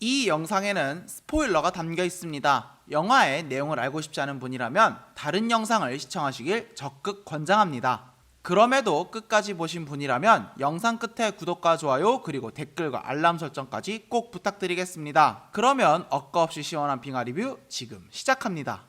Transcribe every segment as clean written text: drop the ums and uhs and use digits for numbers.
이 영상에는 스포일러가 담겨 있습니다. 영화의 내용을 알고 싶지 않은 분이라면 다른 영상을 시청하시길 적극 권장합니다. 그럼에도 끝까지 보신 분이라면 영상 끝에 구독과 좋아요 그리고 댓글과 알람 설정까지 꼭 부탁드리겠습니다. 그러면 엇가 없이 시원한 빙하 리뷰 지금 시작합니다.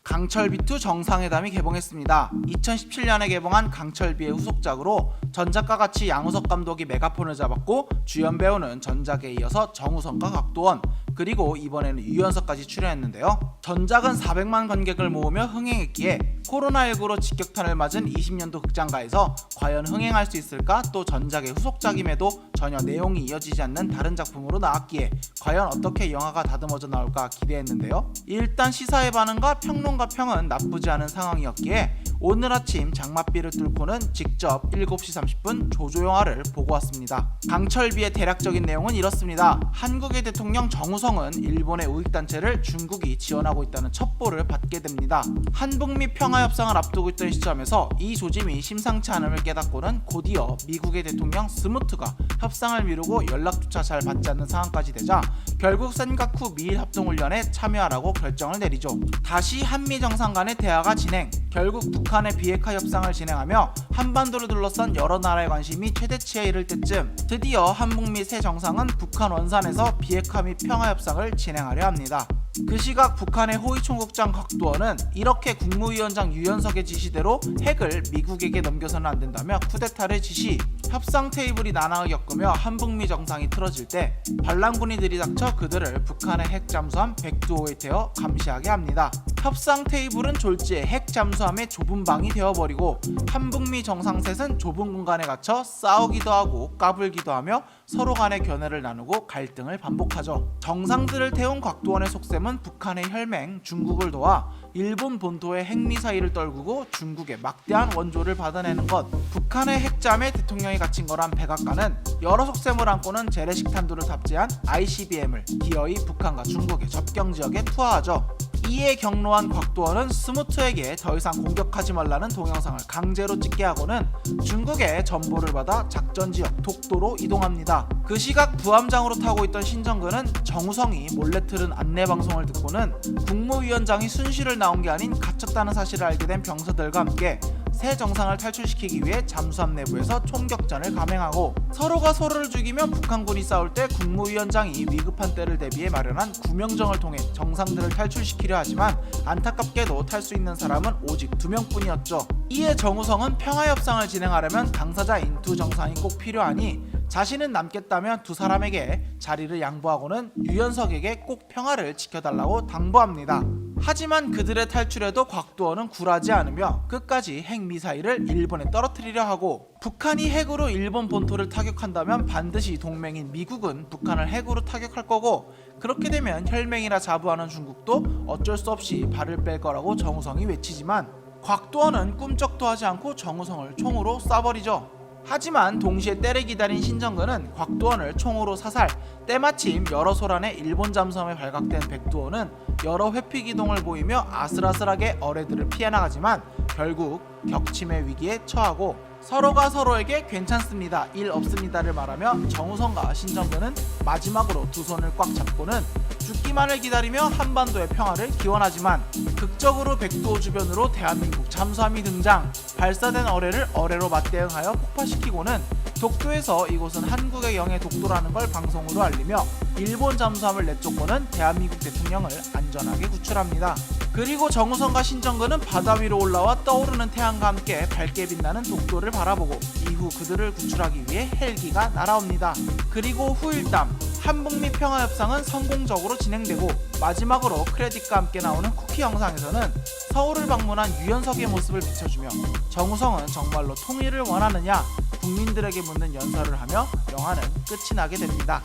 강철비2 정상회담이 개봉했습니다. 2017년에 개봉한 강철비의 후속작으로 전작과 같이 양우석 감독이 메가폰을 잡았고 주연 배우는 전작에 이어서 정우성과 곽도원 그리고 이번에는 유연석까지 출연했는데요. 전작은 400만 관객을 모으며 흥행했기에 코로나19로 직격탄을 맞은 20년도 극장가에서 과연 흥행할 수 있을까? 또 전작의 후속작임에도 전혀 내용이 이어지지 않는 다른 작품으로 나왔기에 과연 어떻게 영화가 다듬어져 나올까 기대했는데요. 일단 시사의 반응과 평론가 평은 나쁘지 않은 상황이었기에 오늘 아침 장맛비를 뚫고는 직접 7시 30분 조조영화를 보고 왔습니다. 강철비의 대략적인 내용은 이렇습니다. 한국의 대통령 정우성은 일본의 우익단체를 중국이 지원하고 있다는 첩보를 받게 됩니다. 한북미 평화협상을 앞두고 있던 시점에서 이 조짐이 심상치 않음을 깨닫고는 곧이어 미국의 대통령 스무트가 협상을 미루고 연락조차 잘 받지 않는 상황까지 되자 결국 센가쿠 미일합동훈련에 참여하라고 결정을 내리죠. 다시 한미 정상 간의 대화가 진행, 결국 북한의 비핵화 협상을 진행하며 한반도를 둘러싼 여러 나라의 관심이 최대치에 이를 때쯤 드디어 한북미 새 정상은 북한 원산에서 비핵화 및 평화 협상을 진행하려 합니다. 그 시각 북한의 호위총국장 곽도원은 이렇게 국무위원장 유연석의 지시대로 핵을 미국에게 넘겨서는 안 된다며 쿠데타를 지시, 협상 테이블이 난항을 겪으며 한북미 정상이 틀어질 때 반란군이 들이닥쳐 그들을 북한의 핵 잠수함 백두호에 태워 감시하게 합니다. 협상 테이블은 졸지에 핵 잠수함의 좁은 방이 되어버리고 한북미 정상셋은 좁은 공간에 갇혀 싸우기도 하고 까불기도 하며 서로 간의 견해를 나누고 갈등을 반복하죠. 정상들을 태운 곽도원의 속셈은 북한의 혈맹 중국을 도와 일본 본토의 핵미사일을 떨구고 중국의 막대한 원조를 받아내는 것, 북한의 핵잠에 대통령이 갇힌 거란 백악관은 여러 속셈을 안고는 재래식 탄두를 탑재한 ICBM을 기어이 북한과 중국의 접경지역에 투하하죠. 이에 경로한 곽도원은 스무트에게 더 이상 공격하지 말라는 동영상을 강제로 찍게 하고는 중국의 전보를 받아 작전지역 독도로 이동합니다. 그 시각 부함장으로 타고 있던 신정근은 정우성이 몰래 틀은 안내방송을 듣고는 국무위원장이 순실을 나온 게 아닌 갇혔다는 사실을 알게 된 병사들과 함께 새 정상을 탈출시키기 위해 잠수함 내부에서 총격전을 감행하고 서로가 서로를 죽이며 북한군이 싸울 때 국무위원장이 위급한 때를 대비해 마련한 구명정을 통해 정상들을 탈출시키려 하지만 안타깝게도 탈 수 있는 사람은 오직 2명뿐이었죠. 이에 정우성은 평화협상을 진행하려면 당사자인 두 정상이 꼭 필요하니 자신은 남겠다며 두 사람에게 자리를 양보하고는 유연석에게 꼭 평화를 지켜달라고 당부합니다. 하지만 그들의 탈출에도 곽도원은 굴하지 않으며 끝까지 핵미사일을 일본에 떨어뜨리려 하고 북한이 핵으로 일본 본토를 타격한다면 반드시 동맹인 미국은 북한을 핵으로 타격할 거고 그렇게 되면 혈맹이라 자부하는 중국도 어쩔 수 없이 발을 뺄 거라고 정우성이 외치지만 곽도원은 꿈쩍도 하지 않고 정우성을 총으로 쏴버리죠. 하지만 동시에 때를 기다린 신정근은 곽도원을 총으로 사살, 때마침 여러 소란에 일본 잠수함에 발각된 백두호는 여러 회피 기동을 보이며 아슬아슬하게 어뢰들을 피해나가지만 결국 격침의 위기에 처하고 서로가 서로에게 괜찮습니다, 일 없습니다를 말하며 정우성과 신정근은 마지막으로 두 손을 꽉 잡고는 죽기만을 기다리며 한반도의 평화를 기원하지만 극적으로 백두호 주변으로 대한민국 잠수함이 등장, 발사된 어뢰를 어뢰로 맞대응하여 폭파시키고는 독도에서 이곳은 한국의 영해 독도라는 걸 방송으로 알리며 일본 잠수함을 내쫓고는 대한민국 대통령을 안전하게 구출합니다. 그리고 정우성과 신정근은 바다 위로 올라와 떠오르는 태양과 함께 밝게 빛나는 독도를 바라보고 이후 그들을 구출하기 위해 헬기가 날아옵니다. 그리고 후일담, 한북미 평화협상은 성공적으로 진행되고 마지막으로 크레딧과 함께 나오는 쿠키 영상에서는 서울을 방문한 유연석의 모습을 비춰주며 정우성은 정말로 통일을 원하느냐 국민들에게 묻는 연설을 하며 영화는 끝이 나게 됩니다.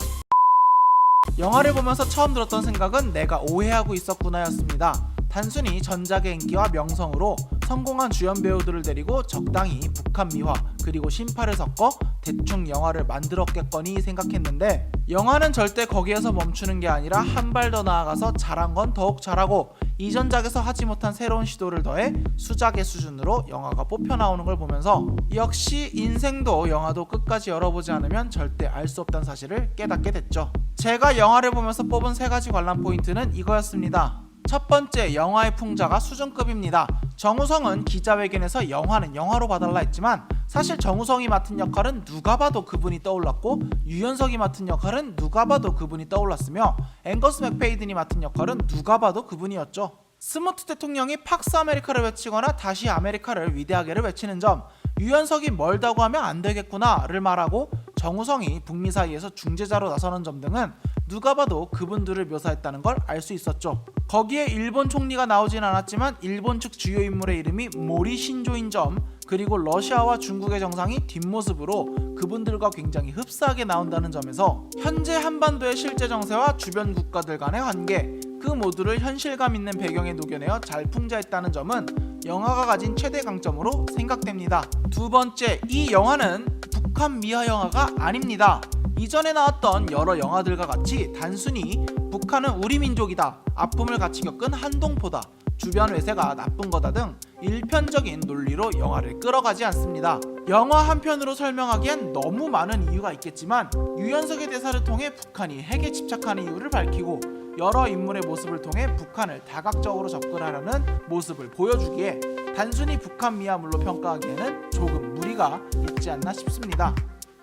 영화를 보면서 처음 들었던 생각은 내가 오해하고 있었구나 였습니다. 단순히 전작의 인기와 명성으로 성공한 주연 배우들을 데리고 적당히 북한 미화 그리고 신파를 섞어 대충 영화를 만들었겠거니 생각했는데 영화는 절대 거기에서 멈추는 게 아니라 한 발 더 나아가서 잘한 건 더욱 잘하고 이전작에서 하지 못한 새로운 시도를 더해 수작의 수준으로 영화가 뽑혀 나오는 걸 보면서 역시 인생도 영화도 끝까지 열어보지 않으면 절대 알 수 없다는 사실을 깨닫게 됐죠. 제가 영화를 보면서 뽑은 3가지 관람 포인트는 이거였습니다. 첫 번째, 영화의 풍자가 수준급입니다. 정우성은 기자회견에서 영화는 영화로 봐달라 했지만 사실 정우성이 맡은 역할은 누가 봐도 그분이 떠올랐고 유연석이 맡은 역할은 누가 봐도 그분이 떠올랐으며 앵거스 맥페이든이 맡은 역할은 누가 봐도 그분이었죠. 스무트 대통령이 팍스 아메리카를 외치거나 다시 아메리카를 위대하게를 외치는 점, 유연석이 멀다고 하면 안 되겠구나를 말하고 정우성이 북미 사이에서 중재자로 나서는 점 등은 누가 봐도 그분들을 묘사했다는 걸 알 수 있었죠. 거기에 일본 총리가 나오진 않았지만 일본 측 주요 인물의 이름이 모리 신조인 점, 그리고 러시아와 중국의 정상이 뒷모습으로 그분들과 굉장히 흡사하게 나온다는 점에서 현재 한반도의 실제 정세와 주변 국가들 간의 관계, 그 모두를 현실감 있는 배경에 녹여내어 잘 풍자했다는 점은 영화가 가진 최대 강점으로 생각됩니다. 두 번째, 이 영화는 북한 미화 영화가 아닙니다. 이전에 나왔던 여러 영화들과 같이 단순히 북한은 우리 민족이다, 아픔을 같이 겪은 한동포다, 주변 외세가 나쁜 거다 등 일편적인 논리로 영화를 끌어가지 않습니다. 영화 한 편으로 설명하기엔 너무 많은 이유가 있겠지만 유연석의 대사를 통해 북한이 핵에 집착하는 이유를 밝히고 여러 인물의 모습을 통해 북한을 다각적으로 접근하려는 모습을 보여주기에 단순히 북한 미화물로 평가하기에는 조금 무리가 있지 않나 싶습니다.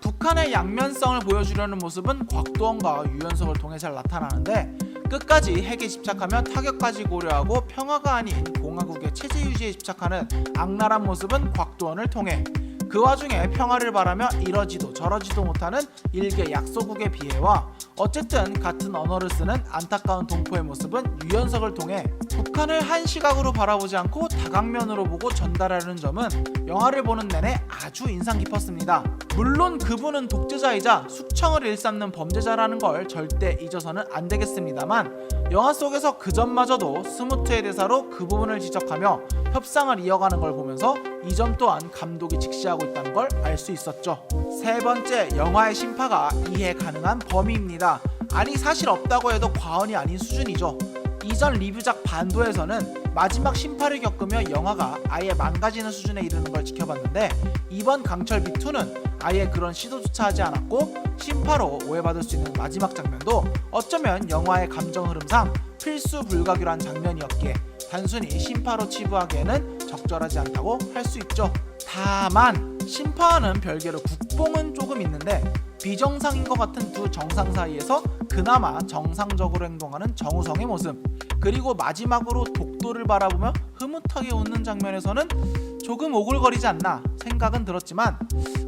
북한의 양면성을 보여주려는 모습은 곽도원과 유연석을 통해 잘 나타나는데 끝까지 핵에 집착하며 타격까지 고려하고 평화가 아닌 공화국의 체제 유지에 집착하는 악랄한 모습은 곽도원을 통해, 그 와중에 평화를 바라며 이러지도 저러지도 못하는 일개 약소국의 비애와 어쨌든 같은 언어를 쓰는 안타까운 동포의 모습은 유연석을 통해 북한을 한 시각으로 바라보지 않고 다각면으로 보고 전달하려는 점은 영화를 보는 내내 아주 인상 깊었습니다. 물론 그분은 독재자이자 숙청을 일삼는 범죄자라는 걸 절대 잊어서는 안 되겠습니다만 영화 속에서 그 점마저도 스무트의 대사로 그 부분을 지적하며 협상을 이어가는 걸 보면서 이 점 또한 감독이 직시하고 있다는 걸 알 수 있었죠. 세 번째, 영화의 심파가 이해 가능한 범위입니다. 아니 사실 없다고 해도 과언이 아닌 수준이죠. 이전 리뷰작 반도에서는 마지막 심파를 겪으며 영화가 아예 망가지는 수준에 이르는 걸 지켜봤는데 이번 강철비2는 아예 그런 시도조차 하지 않았고 심파로 오해받을 수 있는 마지막 장면도 어쩌면 영화의 감정 흐름상 필수 불가결한 장면이었기에 단순히 심파로 치부하기에는 적절하지 않다고 할 수 있죠. 다만 심파와는 별개로 국뽕은 조금 있는데 비정상인 것 같은 두 정상 사이에서 그나마 정상적으로 행동하는 정우성의 모습, 그리고 마지막으로 독도를 바라보며 흐뭇하게 웃는 장면에서는 조금 오글거리지 않나 생각은 들었지만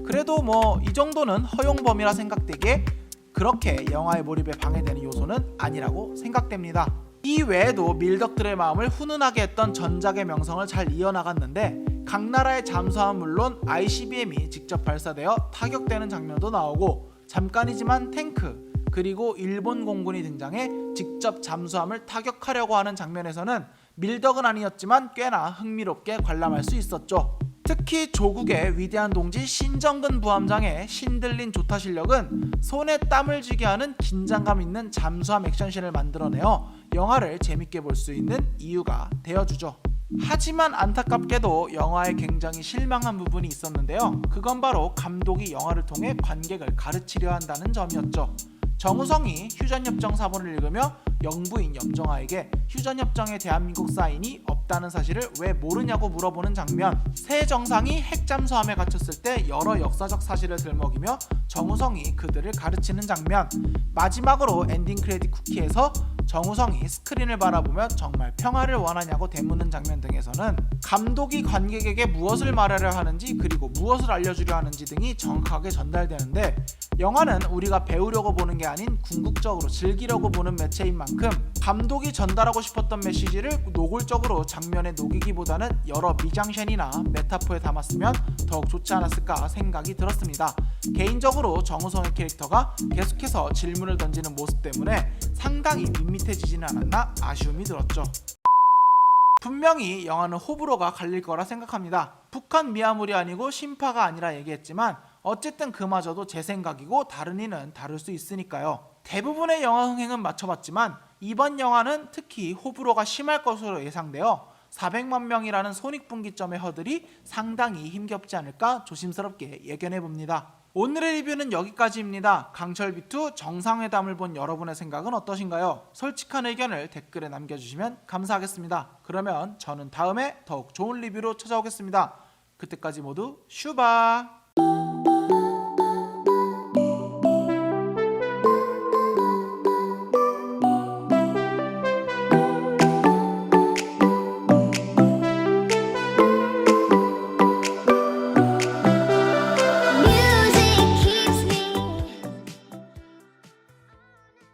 그래도 뭐 이 정도는 허용 범위라 생각되기에 그렇게 영화의 몰입에 방해되는 요소는 아니라고 생각됩니다. 이 외에도 밀덕들의 마음을 훈훈하게 했던 전작의 명성을 잘 이어나갔는데 각 나라의 잠수함은 물론 ICBM이 직접 발사되어 타격되는 장면도 나오고 잠깐이지만 탱크 그리고 일본 공군이 등장해 직접 잠수함을 타격하려고 하는 장면에서는 밀덕은 아니었지만 꽤나 흥미롭게 관람할 수 있었죠. 특히 조국의 위대한 동지 신정근 부함장의 신들린 조타 실력은 손에 땀을 쥐게 하는 긴장감 있는 잠수함 액션씬을 만들어내어 영화를 재밌게 볼 수 있는 이유가 되어주죠. 하지만 안타깝게도 영화에 굉장히 실망한 부분이 있었는데요. 그건 바로 감독이 영화를 통해 관객을 가르치려 한다는 점이었죠. 정우성이 휴전협정 사본을 읽으며 영부인 염정아에게 휴전협정에 대한민국 사인이 없다는 사실을 왜 모르냐고 물어보는 장면, 새 정상이 핵잠수함에 갇혔을 때 여러 역사적 사실을 들먹이며 정우성이 그들을 가르치는 장면, 마지막으로 엔딩 크레딧 쿠키에서 정우성이 스크린을 바라보며 정말 평화를 원하냐고 되묻는 장면 등에서는 감독이 관객에게 무엇을 말하려 하는지 그리고 무엇을 알려주려 하는지 등이 정확하게 전달되는데 영화는 우리가 배우려고 보는 게 아닌 궁극적으로 즐기려고 보는 매체인 만큼 감독이 전달하고 싶었던 메시지를 노골적으로 장면에 녹이기보다는 여러 미장센이나 메타포에 담았으면 더욱 좋지 않았을까 생각이 들었습니다. 개인적으로 정우성의 캐릭터가 계속해서 질문을 던지는 모습 때문에 상당히 밋밋해지지는 않았나 아쉬움이 들었죠. 분명히 영화는 호불호가 갈릴 거라 생각합니다. 북한 미화물이 아니고 심파가 아니라 얘기했지만 어쨌든 그마저도 제 생각이고 다른 이는 다를 수 있으니까요. 대부분의 영화 흥행은 맞춰봤지만 이번 영화는 특히 호불호가 심할 것으로 예상되어 400만 명이라는 손익분기점의 허들이 상당히 힘겹지 않을까 조심스럽게 예견해봅니다. 오늘의 리뷰는 여기까지입니다. 강철비2 정상회담을 본 여러분의 생각은 어떠신가요? 솔직한 의견을 댓글에 남겨주시면 감사하겠습니다. 그러면 저는 다음에 더욱 좋은 리뷰로 찾아오겠습니다. 그때까지 모두 슈바!